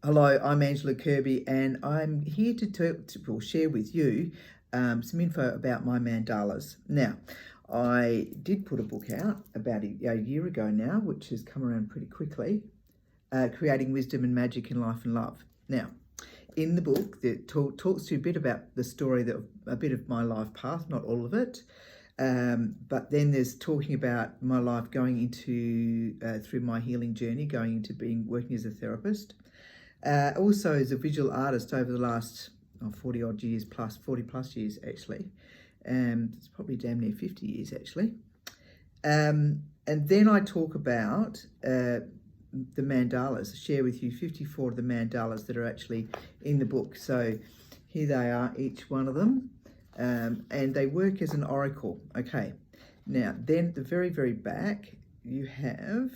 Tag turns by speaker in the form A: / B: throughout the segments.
A: Hello, I'm Angela Kirby, and I'm here to share with you some info about my mandalas. Now, I did put a book out about a year ago now, which has come around pretty quickly, Creating Wisdom and Magic in Life and Love. Now, in the book, that talks to you a bit about the story, a bit of my life path, not all of it, but then there's talking about my life going into, through my healing journey, going into working as a therapist. Also as a visual artist over the last 40 odd years plus, 40 plus years actually. It's probably damn near 50 years actually. And then I talk about the mandalas, share with you 54 of the mandalas that are actually in the book. So here they are, each one of them. And they work as an oracle. Okay. Now, then at the very, very back, we have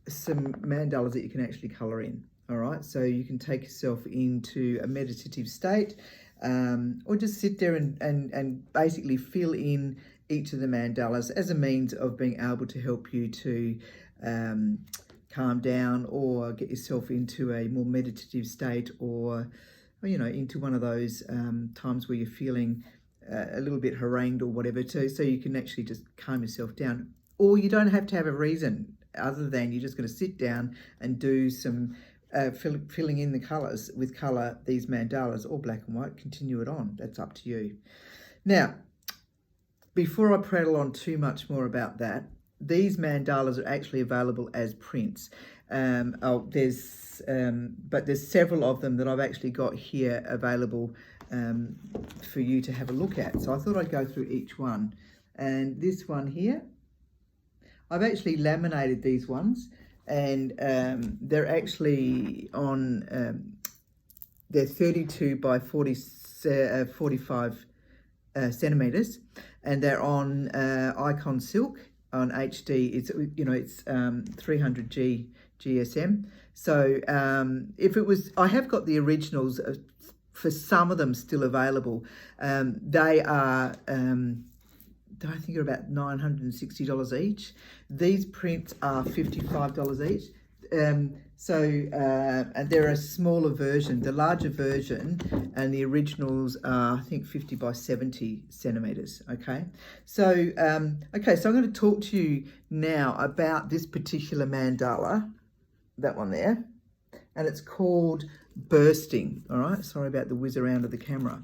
A: some mandalas that you can actually colour in. All right, so you can take yourself into a meditative state, or just sit there and basically fill in each of the mandalas as a means of being able to help you to calm down or get yourself into a more meditative state, or into one of those times where you're feeling a little bit harangued or whatever, so you can actually just calm yourself down. Or you don't have to have a reason other than you're just going to sit down and do some filling in the colours with colour, these mandalas, or black and white, continue it on. That's up to you. Now, before I prattle on too much more about that, these mandalas are actually available as prints. But there's several of them that I've actually got here available for you to have a look at. So I thought I'd go through each one. And this one here, I've actually laminated these ones, and they're actually on, they're 32 by 45 centimeters, and they're on Icon Silk on HD. It's 300G GSM. So if it was, I have got the originals for some of them still available. They are, I think are about $960 each. These prints are $55 each. And they're a smaller version. The larger version and the originals are, I think, 50 by 70 centimeters. Okay. So, so I'm going to talk to you now about this particular mandala, that one there, and it's called Bursting. All right. Sorry about the whiz around of the camera.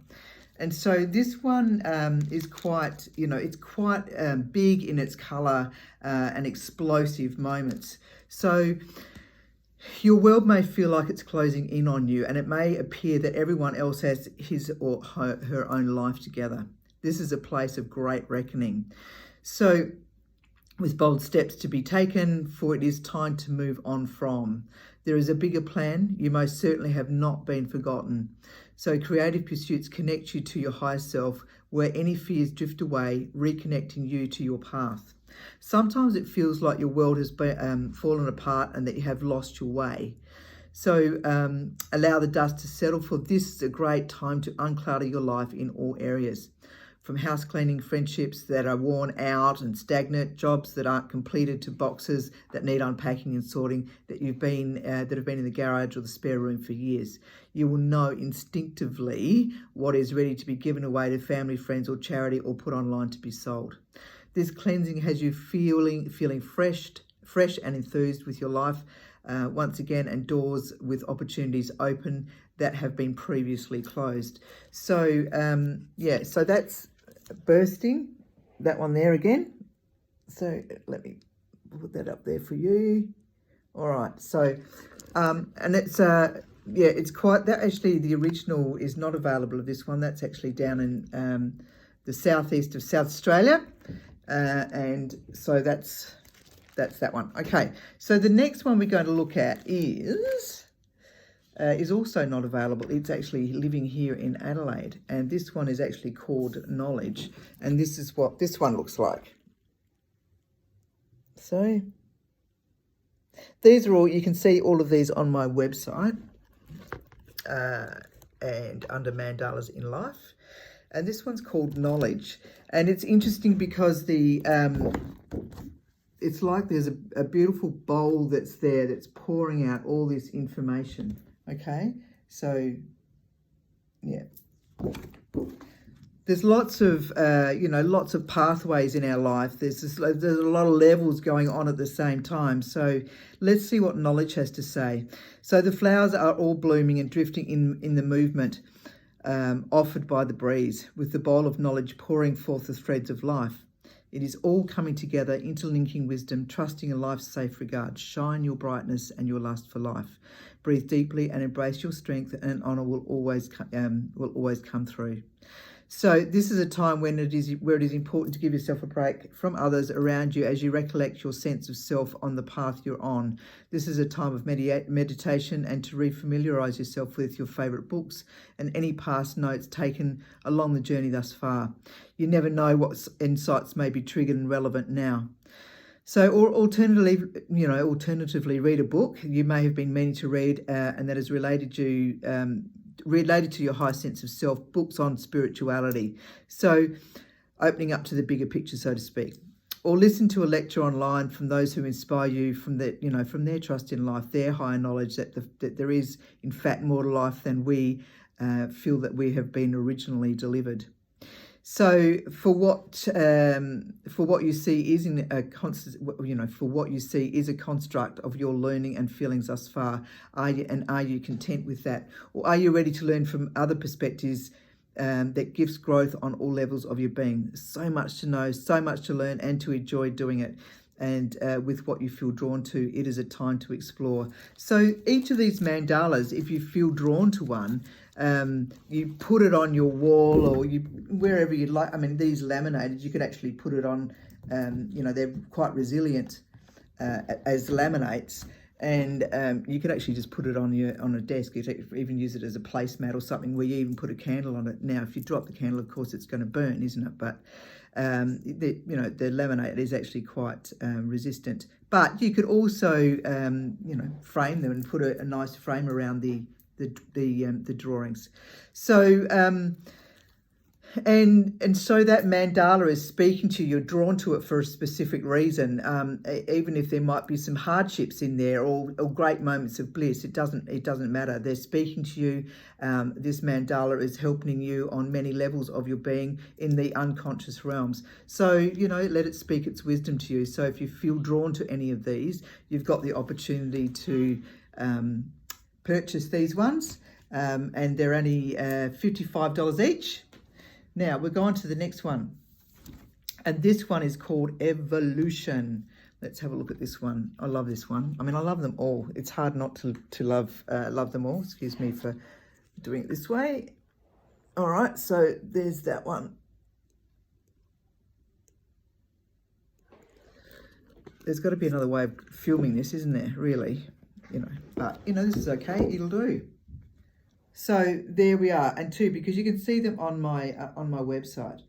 A: And so this one is quite, it's quite big in its colour and explosive moments. So your world may feel like it's closing in on you, and it may appear that everyone else has his or her own life together. This is a place of great reckoning. So with bold steps to be taken, for it is time to move on from. There is a bigger plan. You most certainly have not been forgotten. So creative pursuits connect you to your higher self, where any fears drift away, reconnecting you to your path. Sometimes it feels like your world has been, fallen apart and that you have lost your way. So allow the dust to settle, for this is a great time to unclutter your life in all areas. From house cleaning, friendships that are worn out and stagnant, jobs that aren't completed, to boxes that need unpacking and sorting, that have been in the garage or the spare room for years. You will know instinctively what is ready to be given away to family, friends, or charity, or put online to be sold. This cleansing has you feeling fresh and enthused with your life once again, and doors with opportunities open that have been previously closed. So so that's Bursting, that one there again. So let me put that up there for you. All right, so and it's it's quite, that actually the original is not available of this one. That's actually down in the southeast of South Australia, and so that's that one. Okay, so the next one we're going to look at is also not available. It's actually living here in Adelaide, and this one is actually called Knowledge, and this is what this one looks like. So these are all, you can see all of these on my website and under Mandalas in Life, and this one's called Knowledge. And it's interesting because it's like there's a beautiful bowl that's there that's pouring out all this information. Okay, so yeah. There's lots of, lots of pathways in our life. There's a lot of levels going on at the same time. So let's see what knowledge has to say. So the flowers are all blooming and drifting in the movement offered by the breeze, with the bowl of knowledge pouring forth the threads of life. It is all coming together, interlinking wisdom, trusting in life's safe regard. Shine your brightness and your lust for life. Breathe deeply and embrace your strength, and honour will always come through. So this is a time where it is important to give yourself a break from others around you as you recollect your sense of self on the path you're on. This is a time of meditation and to refamiliarise yourself with your favourite books and any past notes taken along the journey thus far. You never know what insights may be triggered and relevant now. So, or alternatively, read a book you may have been meaning to read and that is related to your high sense of self, books on spirituality. So opening up to the bigger picture, so to speak. Or listen to a lecture online from those who inspire you from their trust in life, their higher knowledge that there is, in fact, more to life than we feel that we have been originally delivered. So for what you see is a construct of your learning and feelings thus far. Are you content with that, or are you ready to learn from other perspectives that gives growth on all levels of your being? So much to know, so much to learn, and to enjoy doing it. And with what you feel drawn to, it is a time to explore. So each of these mandalas, if you feel drawn to one, you put it on your wall or wherever you'd like. I mean, these laminated, you could actually put it on, they're quite resilient as laminates. And you could actually just put it on a desk. You could even use it as a placemat or something where you even put a candle on it. Now, if you drop the candle, of course, it's going to burn, isn't it? But the laminate is actually quite resistant. But you could also, frame them and put a nice frame around the drawings. So. And so that mandala is speaking to you. You're drawn to it for a specific reason, even if there might be some hardships in there or great moments of bliss. It doesn't matter. They're speaking to you. This mandala is helping you on many levels of your being in the unconscious realms. So let it speak its wisdom to you. So if you feel drawn to any of these, you've got the opportunity to purchase these ones, and they're only $55 each. Now, we're going to the next one. And this one is called Evolution. Let's have a look at this one. I love this one. I mean, I love them all. It's hard not to love them all. Excuse me for doing it this way. All right, so there's that one. There's got to be another way of filming this, isn't there, really? But, this is okay. It'll do. So there we are, and two, because you can see them on my website.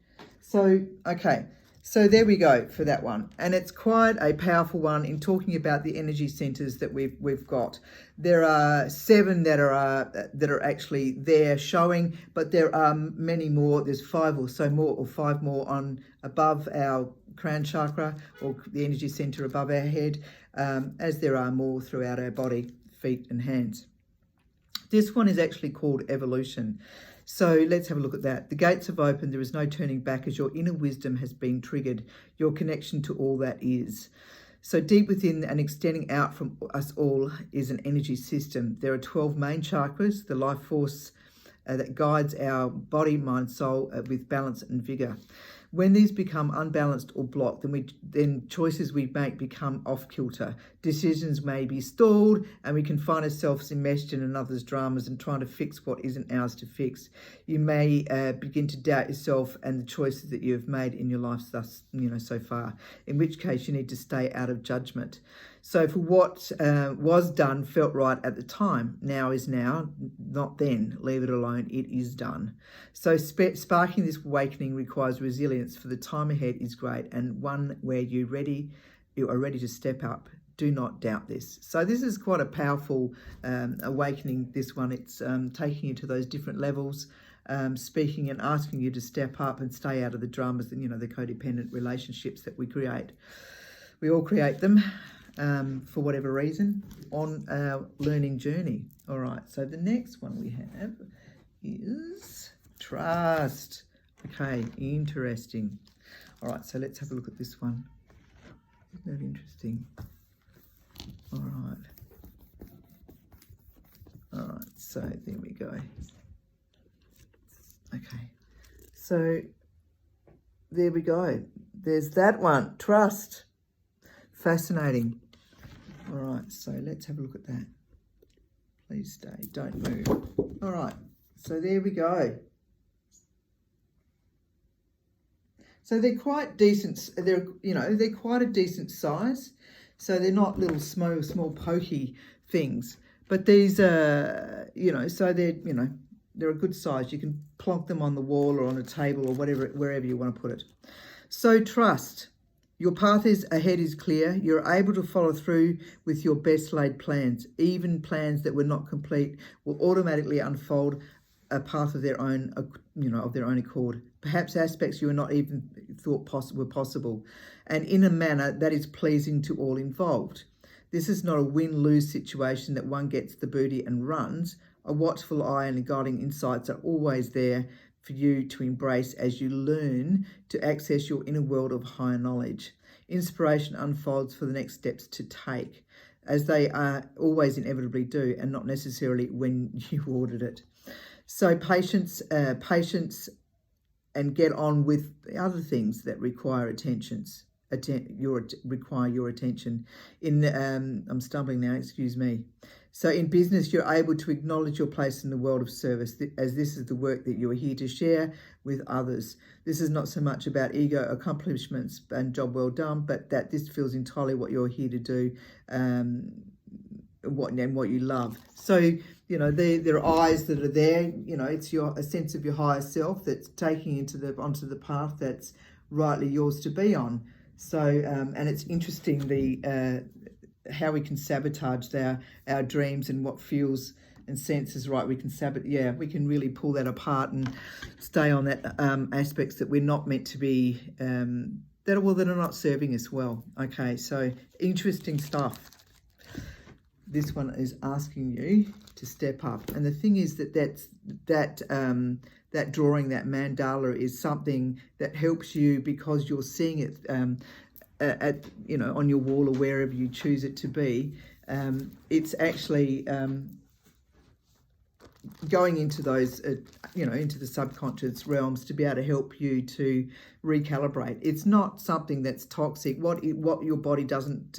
A: So okay, so there we go for that one, and it's quite a powerful one in talking about the energy centers that we've got. There are 7 that are actually there showing, but there are many more. There's 5 or so more, or 5 more on above our crown chakra, or the energy center above our head, as there are more throughout our body, feet and hands. This one is actually called Evolution. So let's have a look at that. The gates have opened. There is no turning back as your inner wisdom has been triggered, your connection to all that is. So deep within and extending out from us all is an energy system. There are 12 main chakras, the life force that guides our body, mind, soul with balance and vigor. When these become unbalanced or blocked, then choices we make become off kilter. Decisions may be stalled, and we can find ourselves enmeshed in another's dramas and trying to fix what isn't ours to fix. You may begin to doubt yourself and the choices that you have made in your life thus, so far. In which case, you need to stay out of judgment. So for what was done felt right at the time. Now is now, not then. Leave it alone. It is done. So sparking this awakening requires resilience, for the time ahead is great, and one where you are ready to step up. Do not doubt this. So this is quite a powerful awakening, this one. It's taking you to those different levels, speaking and asking you to step up and stay out of the dramas and, the codependent relationships that we create We all create them for whatever reason on our learning journey. All right, so the next one we have is trust. Okay, interesting. All right, so let's have a look at this one. Isn't that interesting? All right. All right, so there we go. Okay, so there we go. There's that one, trust. Fascinating. All right, so let's have a look at that. Please stay, don't move. All right, so there we go. So they're quite decent. They're quite a decent size. So they're not little small pokey things. But these are, so they're a good size. You can plonk them on the wall or on a table or wherever you want to put it. So trust. Your path ahead is clear. You're able to follow through with your best laid plans. Even plans that were not complete will automatically unfold a path of their own, of their own accord. Perhaps aspects you were not even thought were possible, and in a manner that is pleasing to all involved. This is not a win-lose situation that one gets the booty and runs. A watchful eye and guiding insights are always there for you to embrace as you learn to access your inner world of higher knowledge. Inspiration unfolds for the next steps to take, as they are always inevitably do, and not necessarily when you ordered it. So patience, and get on with the other things that require require your attention. I'm stumbling now, excuse me. So in business, you're able to acknowledge your place in the world of service, as this is the work that you are here to share with others. This is not so much about ego accomplishments and job well done, but that this feels entirely what you're here to do, what you love. So, there are eyes that are there. It's a sense of your higher self that's taking you onto the path that's rightly yours to be on. So, and it's interesting how we can sabotage our dreams and what feels and senses right. We can really pull that apart and stay on that aspects that we're not meant to be, that are not serving us well. Okay, so interesting stuff. This one is asking you to step up, and the thing is that that drawing, that mandala, is something that helps you because you're seeing it on your wall or wherever you choose it to be. It's actually going into those, into the subconscious realms to be able to help you to recalibrate. It's not something that's toxic. What your body doesn't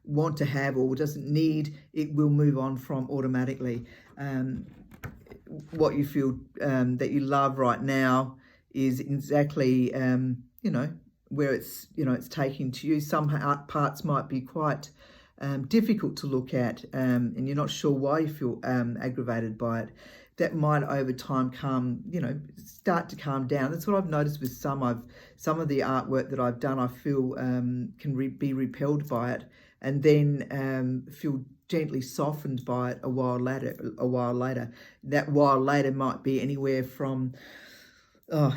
A: want to have or doesn't need, it will move on from automatically. What you feel that you love right now is exactly, where it's taking to you. Some parts might be quite difficult to look at, and you're not sure why you feel aggravated by it. That might over time start to calm down. That's what I've noticed with some of the artwork that I've done. I feel can be repelled by it, and then feel gently softened by it a while later. That while later might be anywhere from a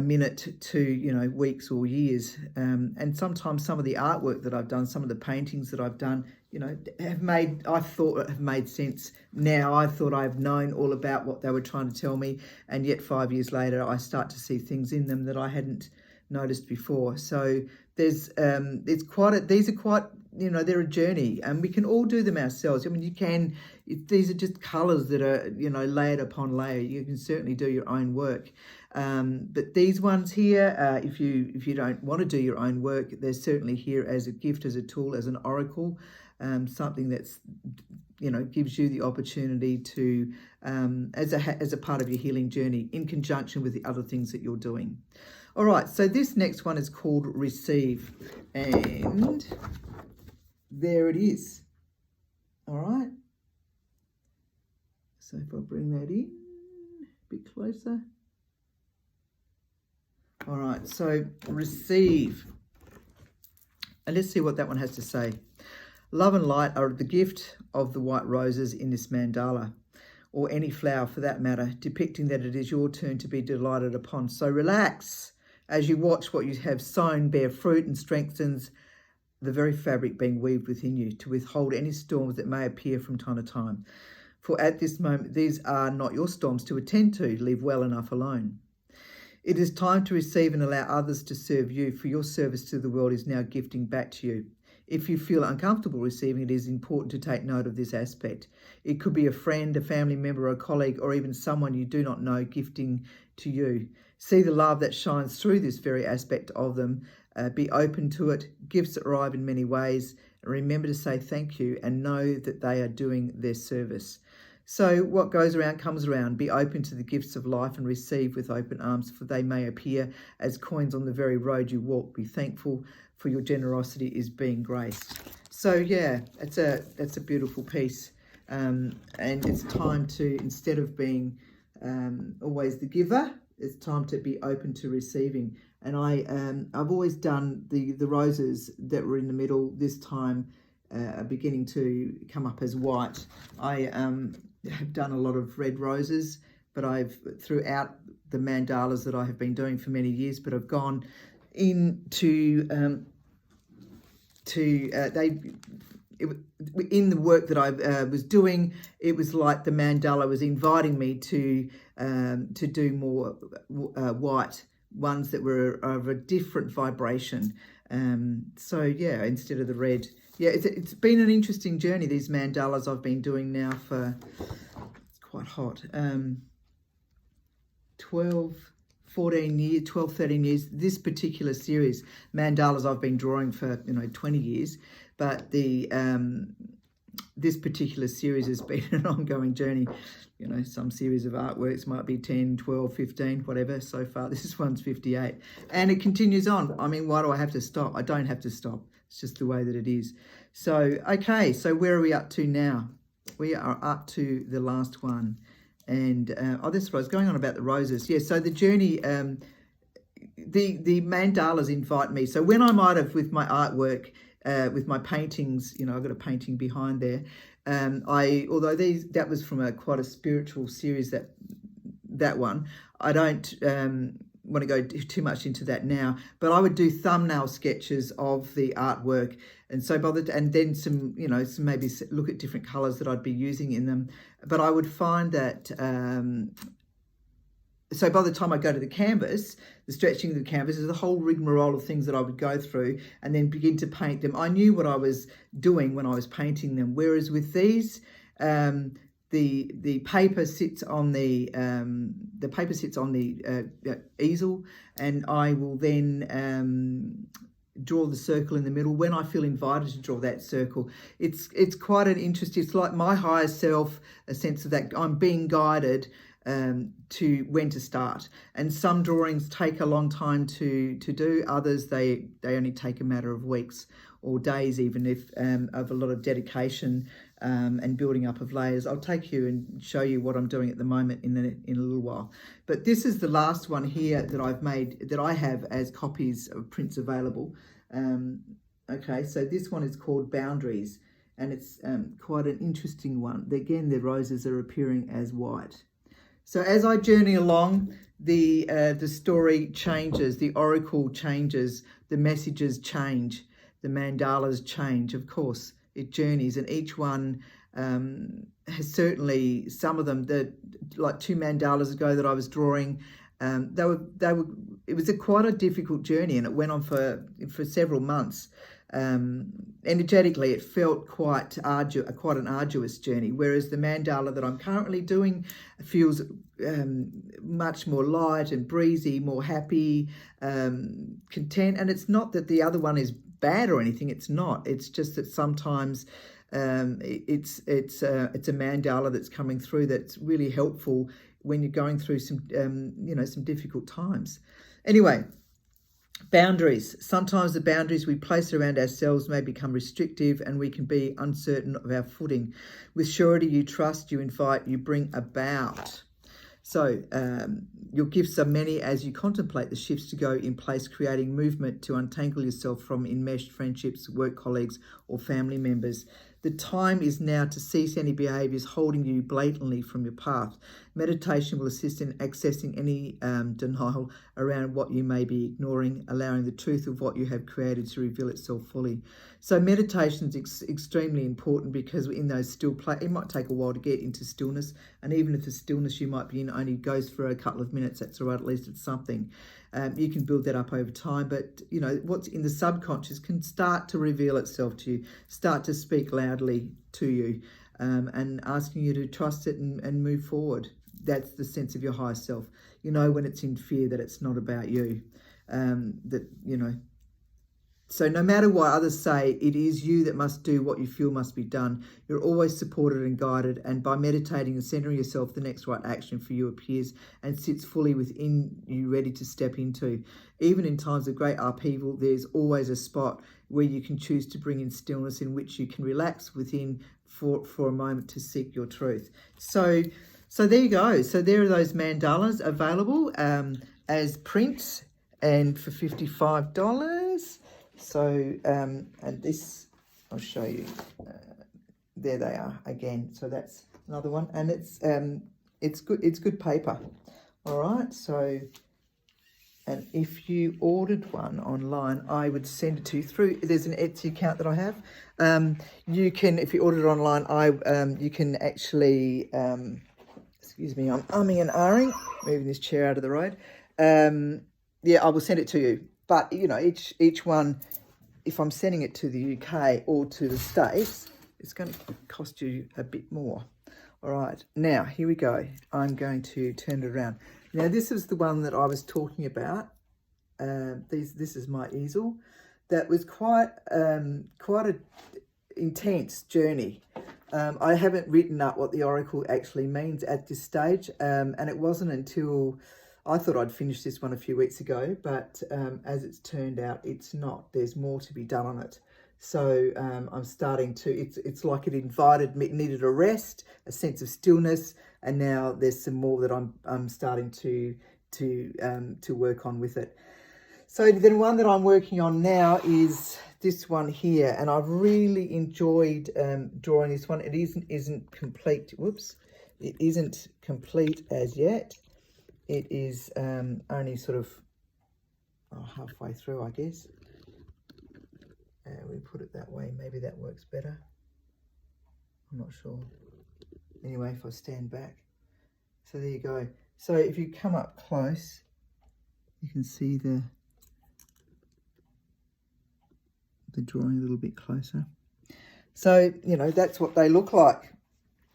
A: minute to weeks or years. And sometimes some of the artwork that I've done, some of the paintings that I've done, have made sense now. I thought I've known all about what they were trying to tell me, and yet 5 years later I start to see things in them that I hadn't noticed before. So these are quite, they're a journey, and we can all do them ourselves. I mean, these are just colours that are, layered upon layer. You can certainly do your own work. But these ones here, if you don't want to do your own work, they're certainly here as a gift, as a tool, as an oracle, something that's, gives you the opportunity to, as a part of your healing journey, in conjunction with the other things that you're doing. All right, so this next one is called Receive, and there it is. All right. So if I bring that in a bit closer. All right, so Receive. And let's see what that one has to say. Love and light are the gift of the white roses in this mandala, or any flower for that matter, depicting that it is your turn to be delighted upon. So relax as you watch what you have sown bear fruit and strengthens the very fabric being weaved within you to withhold any storms that may appear from time to time. For at this moment, these are not your storms to attend to. Leave well enough alone. It is time to receive and allow others to serve you, for your service to the world is now gifting back to you. If you feel uncomfortable receiving, it is important to take note of this aspect. It could be a friend, a family member, a colleague, or even someone you do not know gifting to you. See the love that shines through this very aspect of them. Be open to it. Gifts arrive in many ways. Remember to say thank you and know that they are doing their service. So what goes around comes around. Be open to the gifts of life and receive with open arms, for they may appear as coins on the very road you walk. Be thankful, for your generosity is being graced. So yeah, that's a beautiful piece. And it's time to, instead of being always the giver, it's time to be open to receiving. And I've always done the roses that were in the middle. This time are beginning to come up as white. I have done a lot of red roses, but I've, throughout the mandalas that I have been doing for many years, but I've gone into in the work that I was doing, it was like the mandala was inviting me to do more white ones that were of a different vibration. So yeah, instead of the red. Yeah, it's been an interesting journey, these mandalas I've been doing now for, it's quite hot, 12, 13 years. This particular series, mandalas I've been drawing for, 20 years, but this particular series has been an ongoing journey. Some series of artworks might be 10, 12, 15, whatever. So far, this one's 58. And it continues on. I mean, why do I have to stop? I don't have to stop. It's just the way that it is. So, okay, so where are we up to now? We are up to the last one. And, that's what I was going on about the roses. Yeah, so the journey, the mandalas invite me. So when I might have, with my artwork, with my paintings, I've got a painting behind there. Although that was from quite a spiritual series, that one, I don't want to go too much into that now, but I would do thumbnail sketches of the artwork, and so and then some maybe look at different colors that I'd be using in them. But I would find that so by the time I go to the canvas, the stretching of the canvas is a whole rigmarole of things that I would go through and then begin to paint them. I knew what I was doing when I was painting them. Whereas with these, the paper sits on the easel, and I will then draw the circle in the middle when I feel invited to draw that circle. It's quite an interest. It's like my higher self, a sense of that I'm being guided to when to start. And some drawings take a long time to do. Others, they only take a matter of weeks or days, even if of a lot of dedication and building up of layers. I'll take you and show you what I'm doing at the moment in a little while. But this is the last one here that I've made, that I have as copies of prints available. Okay, so this one is called Boundaries, and it's quite an interesting one. Again, the roses are appearing as white. So as I journey along, the story changes, the oracle changes, the messages change, the mandalas change. Of course, it journeys, and each one has certainly, some of them, that like 2 mandalas ago that I was drawing, it was quite a difficult journey, and it went on for several months. Energetically, it felt quite an arduous journey, whereas the mandala that I'm currently doing feels much more light and breezy, more happy, content. And it's not that the other one is bad or anything. It's not. It's just that sometimes it's a mandala that's coming through that's really helpful when you're going through some some difficult times. Anyway. Boundaries. Sometimes the boundaries we place around ourselves may become restrictive, and we can be uncertain of our footing. With surety you trust, you invite, you bring about. So your gifts are many as you contemplate the shifts to go in place, creating movement to untangle yourself from enmeshed friendships, work colleagues or family members. The time is now to cease any behaviours holding you blatantly from your path. Meditation will assist in accessing any denial around what you may be ignoring, allowing the truth of what you have created to reveal itself fully. So meditation is extremely important, because in those it might take a while to get into stillness, and even if the stillness you might be in only goes for a couple of minutes, that's all right, at least it's something. You can build that up over time, but what's in the subconscious can start to reveal itself to you, start to speak loudly to you, and asking you to trust it and move forward. That's the sense of your higher self. When it's in fear, that it's not about you. So no matter what others say, it is you that must do what you feel must be done. You're always supported and guided, and by meditating and centering yourself, the next right action for you appears and sits fully within you, ready to step into. Even in times of great upheaval, there's always a spot where you can choose to bring in stillness, in which you can relax within for a moment to seek your truth. So there you go. So there are those mandalas available as prints, and for $55. So, and this, I'll show you, there they are again. So that's another one, and it's good paper. All right. So, and if you ordered one online, I would send it to you through, there's an Etsy account that I have. You can, if you ordered it online, you can actually, excuse me, I'm umming and ahhing, moving this chair out of the road. Yeah, I will send it to you. But, each one, if I'm sending it to the UK or to the States, it's going to cost you a bit more. All right. Now, here we go. I'm going to turn it around. Now, this is the one that I was talking about. This is my easel. That was quite a intense journey. I haven't written up what the oracle actually means at this stage. And it wasn't until... I thought I'd finished this one a few weeks ago, but as it's turned out, it's not. There's more to be done on it. So I'm starting to, it's like it needed a rest, a sense of stillness, and now there's some more that I'm starting to work on with it. So the one that I'm working on now is this one here, and I've really enjoyed drawing this one. It isn't complete. Whoops, it isn't complete as yet. It is only sort of halfway through, I guess. We put it that way. Maybe that works better. I'm not sure. Anyway, if I stand back. So there you go. So if you come up close, you can see the drawing a little bit closer. So, that's what they look like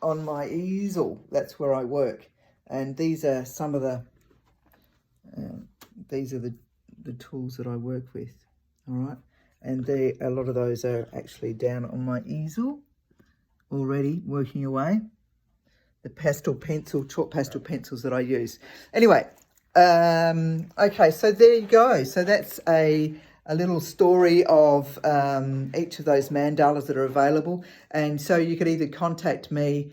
A: on my easel. That's where I work. And these are some of the tools that I work with, all right? And a lot of those are actually down on my easel already, working away. The chalk pastel pencils that I use. Anyway, okay, so there you go. So that's a little story of each of those mandalas that are available. And so you could either contact me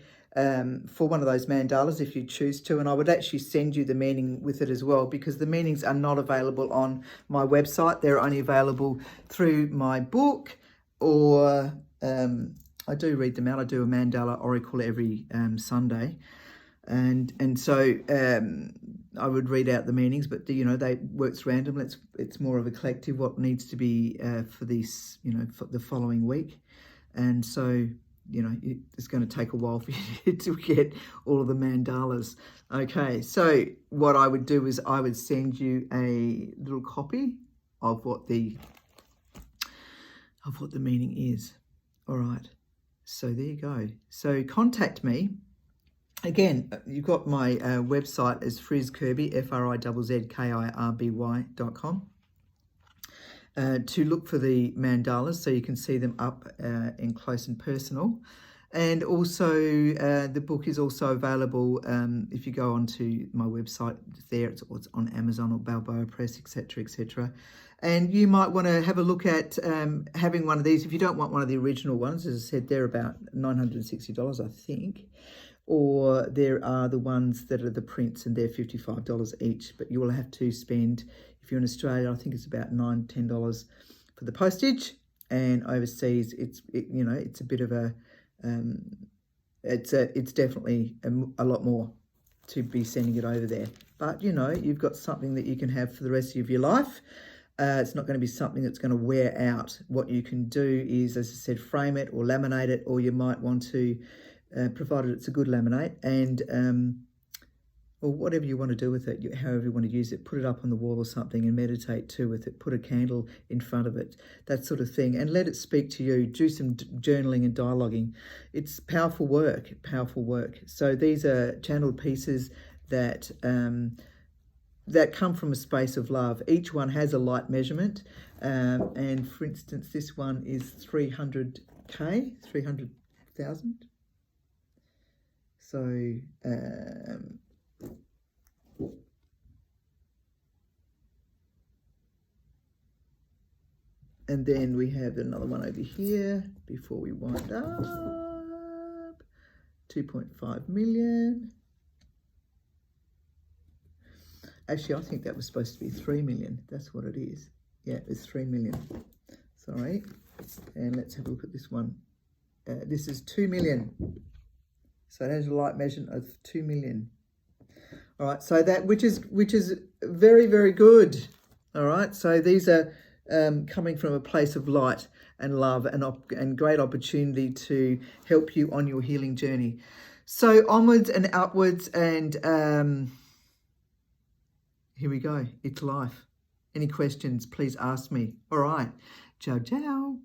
A: for one of those mandalas if you choose to, and I would actually send you the meaning with it as well, because the meanings are not available on my website. They're only available through my book, or I do read them out. I do a mandala oracle every Sunday, and so I would read out the meanings, but they works random. It's more of a collective what needs to be for this, for the following week, and so it's going to take a while for you to get all of the mandalas. Okay, so what I would do is I would send you a little copy of what the meaning is. All right, so there you go. So contact me. Again, you've got my website as Friz Kirby, FRIZZKIRBY.com. To look for the mandalas so you can see them up in close and personal. And also the book is also available if you go onto my website there. It's on Amazon or Balboa Press, etc., etc. And you might want to have a look at having one of these. If you don't want one of the original ones, as I said, they're about $960, I think. Or there are the ones that are the prints, and they're $55 each. But you will have to spend, if you're in Australia, I think it's about $10 for the postage. and overseas it's a bit of a it's definitely a lot more to be sending it over there. But you've got something that you can have for the rest of your life. It's not going to be something that's going to wear out. What you can do is, as I said, frame it or laminate it, or you might want to, provided it's a good laminate, and or whatever you want to do with it, however you want to use it, put it up on the wall or something and meditate too with it, put a candle in front of it, that sort of thing, and let it speak to you. Do some journaling and dialoguing. It's powerful work, powerful work. So these are channeled pieces that that come from a space of love. Each one has a light measurement, and for instance, this one is 300,000. So and then we have another one over here before we wind up. 2.5 million. Actually, I think that was supposed to be 3 million. That's what it is. Yeah, it's 3 million. Sorry. And let's have a look at this one. This is 2 million. So it has a light measurement of 2 million. All right. So that, which is very, very good. All right. So these are coming from a place of light and love and great opportunity to help you on your healing journey. So onwards and upwards, and here we go. It's life. Any questions, please ask me. All right. Ciao, ciao.